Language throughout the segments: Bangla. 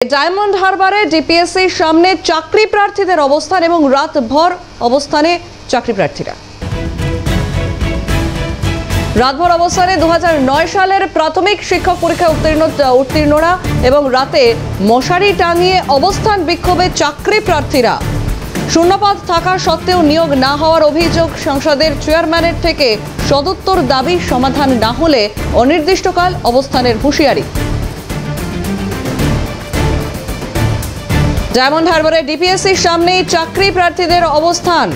ডায়মন্ড হারবারে ডিপিএসসির সামনে চাকরি প্রার্থীদের অবস্থান এবং রাতভর অবস্থানে চাকরি প্রার্থীরা। রাতভর অবস্থানে 2009 সালের প্রাথমিক শিক্ষক পরীক্ষায় উত্তীর্ণরা এবং রাতে মশারি টাঙিয়ে অবস্থান বিক্ষোভে চাকরি প্রার্থীরা। শূন্যপদ থাকা সত্ত্বেও নিয়োগ না হওয়ার অভিযোগ, সংসদের চেয়ারম্যানের থেকে সদুত্তর দাবি সমাধান না হলে অনির্দিষ্টকাল অবস্থানের হুঁশিয়ারি। ডায়মন্ড হারবারে ডিপিএসসির সামনে চাকরি প্রার্থীদের অবস্থান।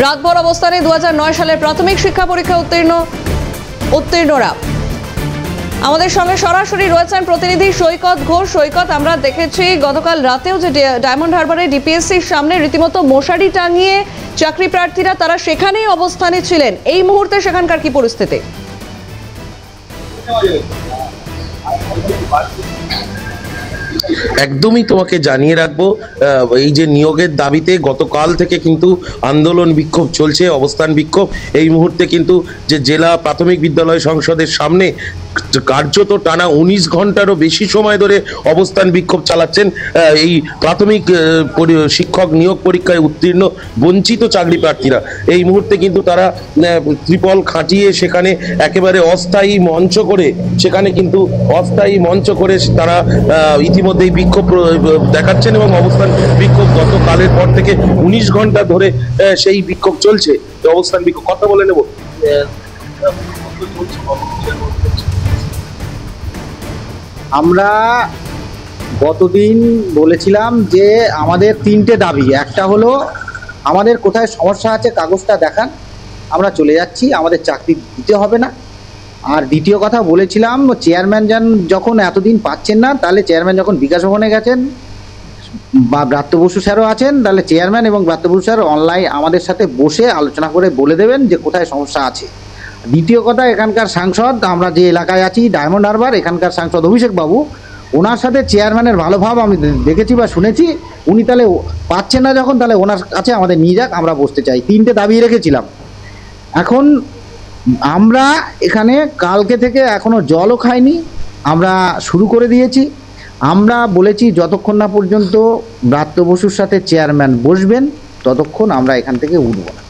রাতভর অবস্থানে 2009 সালের প্রাথমিক শিক্ষা পরীক্ষা উত্তীর্ণরা। আমাদের সঙ্গে সরাসরি রয়েছেন প্রতিনিধি সৈকত ঘোষ। সৈকত, আমরা দেখেছি গতকাল রাতেও যে ডায়মন্ড হারবারে ডিপিএসসির সামনে রীতিমতো মশারি টাঙিয়ে চাকরি প্রার্থীরা তারা সেখানেই অবস্থানে ছিলেন। এই মুহূর্তে সেখানকার কি পরিস্থিতি? একদমই তোমাকে জানিয়ে রাখবো, এই যে নিয়োগের দাবিতে গতকাল থেকে কিন্তু আন্দোলন বিক্ষোভ চলছে, অবস্থান বিক্ষোভ। এই মুহূর্তে কিন্তু যে জেলা প্রাথমিক বিদ্যালয় সংসদের সামনে কার্যত টানা 19 ঘন্টারও বেশি সময় ধরে অবস্থান বিক্ষোভ চালাচ্ছেন এই প্রাথমিক শিক্ষক নিয়োগ পরীক্ষায় উত্তীর্ণ বঞ্চিত চাকরি প্রার্থীরা। এই মুহূর্তে কিন্তু তারা ত্রিপল খাটিয়ে সেখানে একেবারে অস্থায়ী মঞ্চ করে তারা ইতিমধ্যেই বিক্ষোভ দেখাচ্ছেন এবং অবস্থান বিক্ষোভ গতকালের পর থেকে 19 ঘন্টা ধরে সেই বিক্ষোভ চলছে। অবস্থান বিক্ষোভ কথা বলে নেব। আমরা গতদিন বলেছিলাম যে আমাদের 3টে দাবি। একটা হলো আমাদের কোথায় সমস্যা আছে কাগজটা দেখান, আমরা চলে যাচ্ছি, আমাদের চাকরি দিতে হবে না। আর দ্বিতীয় কথা বলেছিলাম, চেয়ারম্যান যখন এতদিন পাচ্ছেন না, তাহলে চেয়ারম্যান যখন বিকাশ ভবনে গেছেন বা ব্রাত্য বসু স্যারও আছেন, তাহলে চেয়ারম্যান এবং ব্রাত্য বসু স্যার অনলাইন আমাদের সাথে বসে আলোচনা করে বলে দেবেন যে কোথায় সমস্যা আছে। দ্বিতীয় কথা, এখানকার সাংসদ, আমরা যে এলাকায় আছি ডায়মন্ড হারবার, এখানকার সাংসদ অভিষেক বাবু, ওনার সাথে চেয়ারম্যানের ভালো ভাব আমি দেখেছি বা শুনেছি। উনি তাহলে পাচ্ছেন না যখন, তাহলে ওনার কাছে আমাদের নিয়ে যাক, আমরা বসতে চাই। 3টে দাবি রেখেছিলাম। এখন আমরা এখানে কালকে থেকে এখনও জলও খাইনি, আমরা শুরু করে দিয়েছি। আমরা বলেছি যতক্ষণ না পর্যন্ত ব্রাত্য বসুর সাথে চেয়ারম্যান বসবেন ততক্ষণ আমরা এখান থেকে উঠব না।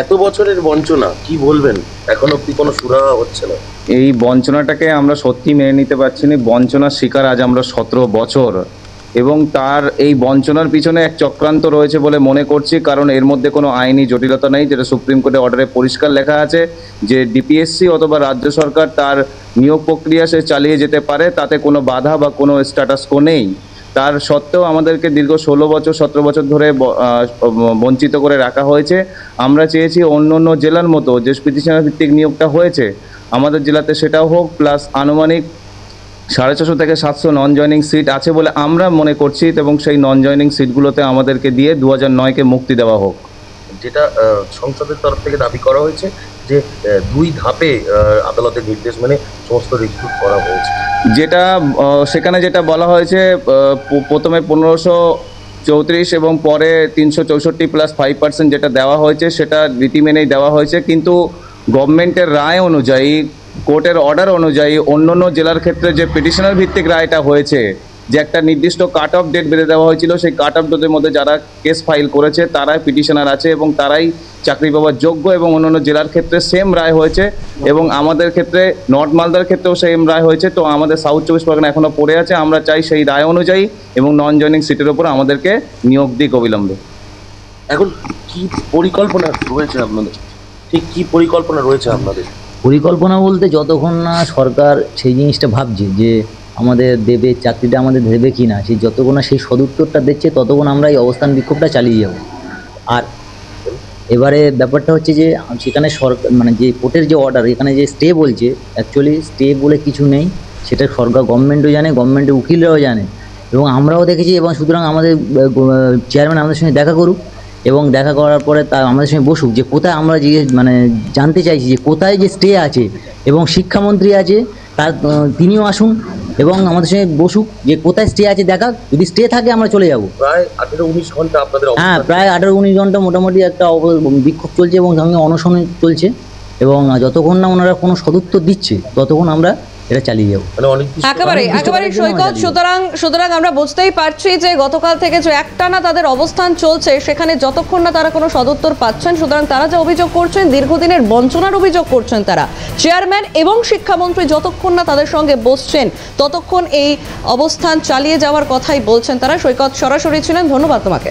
এত বছরের বঞ্চনা কি বলবেন? এখন অব্দি কোনো সুরাহা হচ্ছে না। এই বঞ্চনাটাকে আমরা সত্যি মেনে নিতে পারছি না। বঞ্চনার শিকার আজ আমরা 17 বছর, এবং তার এই বঞ্চনার পিছনে এক চক্রান্ত রয়েছে বলে মনে করছি। কারণ এর মধ্যে কোনো আইনি জটিলতা নেই, যেটা সুপ্রিম কোর্টের অর্ডারে পরিষ্কার লেখা আছে যে ডিপিএসসি অথবা রাজ্য সরকার তার নিয়োগ প্রক্রিয়া সে চালিয়ে যেতে পারে, তাতে কোনো বাধা বা কোনো স্ট্যাটাস কো নেই। তার সত্ত্বেও আমাদেরকে দীর্ঘ 16 বছর 17 বছর ধরে বঞ্চিত করে রাখা হয়েছে। আমরা চেয়েছি অন্য অন্য জেলার মতো যে পিটিশনার ভিত্তিক নিয়োগটা হয়েছে আমাদের জেলাতে সেটাও হোক, প্লাস আনুমানিক 650 থেকে 700 নন জয়নিং সিট আছে বলে আমরা মনে করছি, এবং সেই নন জয়নিং সিটগুলোতে আমাদেরকে দিয়ে 2009-কে মুক্তি দেওয়া হোক। যেটা সংসদের তরফ থেকে দাবি করা হয়েছে যে 2 ধাপে আদালতের নির্দেশ মেনে সমস্ত রিক্রুট করা হয়েছে। যেটা সেখানে যেটা বলা হয়েছে, প্রথমে 1534 এবং পরে 364 প্লাস 5% যেটা দেওয়া হয়েছে সেটা রীতি মেনেই দেওয়া হয়েছে। কিন্তু গভর্নমেন্টের রায় অনুযায়ী, কোর্টের অর্ডার অনুযায়ী অন্য অন্য জেলার ক্ষেত্রে যে পিটিশনার ভিত্তিক রায়টা হয়েছে, যে একটা নির্দিষ্ট কাট অফ ডেট বেঁধে দেওয়া হয়েছিল, সেই কাট অফ ডেটের মধ্যে যারা কেস ফাইল করেছে তারাই পিটিশনার আছে এবং তারাই চাকরি পাওয়ার যোগ্য, এবং অন্যান্য জেলার ক্ষেত্রে সেম রায় হয়েছে এবং আমাদের ক্ষেত্রে নর্থ মালদার ক্ষেত্রেও সেম রায় হয়েছে। তো আমাদের সাউথ 24 পরগনা এখনও পড়ে আছে। আমরা চাই সেই রায় অনুযায়ী এবং নন জয়নিং সিটের উপর আমাদেরকে নিয়োগ দিক অবিলম্বে। এখন কি পরিকল্পনা রয়েছে আপনাদের? ঠিক কি পরিকল্পনা রয়েছে আপনাদের? পরিকল্পনা বলতে, যতক্ষণ না সরকার সেই জিনিসটা ভাবছে যে আমাদের দেবে, চাকরিটা আমাদের দেবে কি না, সেই যতক্ষণ না সেই সদুত্তরটা দিচ্ছে ততক্ষণ আমরা এই অবস্থান বিক্ষোভটা চালিয়ে যাব। আর এবারে ব্যাপারটা হচ্ছে যে সেখানে সরকার মানে যে কোর্টের যে অর্ডার, এখানে যে স্টে বলছে, অ্যাকচুয়ালি স্টে বলে কিছু নেই। সেটা সরকার, গভর্নমেন্টও জানে, গভর্নমেন্টের উকিলরাও জানে এবং আমরাও দেখেছি। এবং সুতরাং আমাদের চেয়ারম্যান আমাদের সঙ্গে দেখা করুক এবং দেখা করার পরে তা আমাদের সঙ্গে বসুক, যে কোথায় আমরা যে জানতে চাইছি যে কোথায় যে স্টে আছে, এবং শিক্ষামন্ত্রী আছে তার তিনিও আসুন এবং আমাদের সঙ্গে বসুক যে কোথায় স্টে আছে দেখা। যদি স্টে থাকে আমরা চলে যাব। প্রায় 18-19 ঘন্টা আপনাদের? হ্যাঁ, প্রায় 18-19 ঘন্টা মোটামুটি একটা বিক্ষোভ চলছে এবং সঙ্গে অনশন চলছে। এবং যতক্ষণ না ওনারা কোনো সদুত্তর দিচ্ছে ততক্ষণ আমরা এটা চালিয়ে যাবো। মানে অনির্দিষ্ট একেবারে সৈকত, সুতরাং আমরা বুঝতেই পারছি যে গতকাল থেকে যে একটানা তাদের অবস্থান চলছে, সেখানে যতক্ষণ না তারা কোনো সদুত্তর পাচ্ছেন, সুতরাং তারা যা অভিযোগ করছেন, দীর্ঘদিনের বঞ্চনার অভিযোগ করছেন তারা। চেয়ারম্যান এবং শিক্ষামন্ত্রী যতক্ষণ না তাদের সঙ্গে বসছেন ততক্ষণ এই অবস্থান চালিয়ে যাওয়ার কথাই বলছেন তারা। সৈকত সরাসরি ছিলেন, ধন্যবাদ তোমাকে।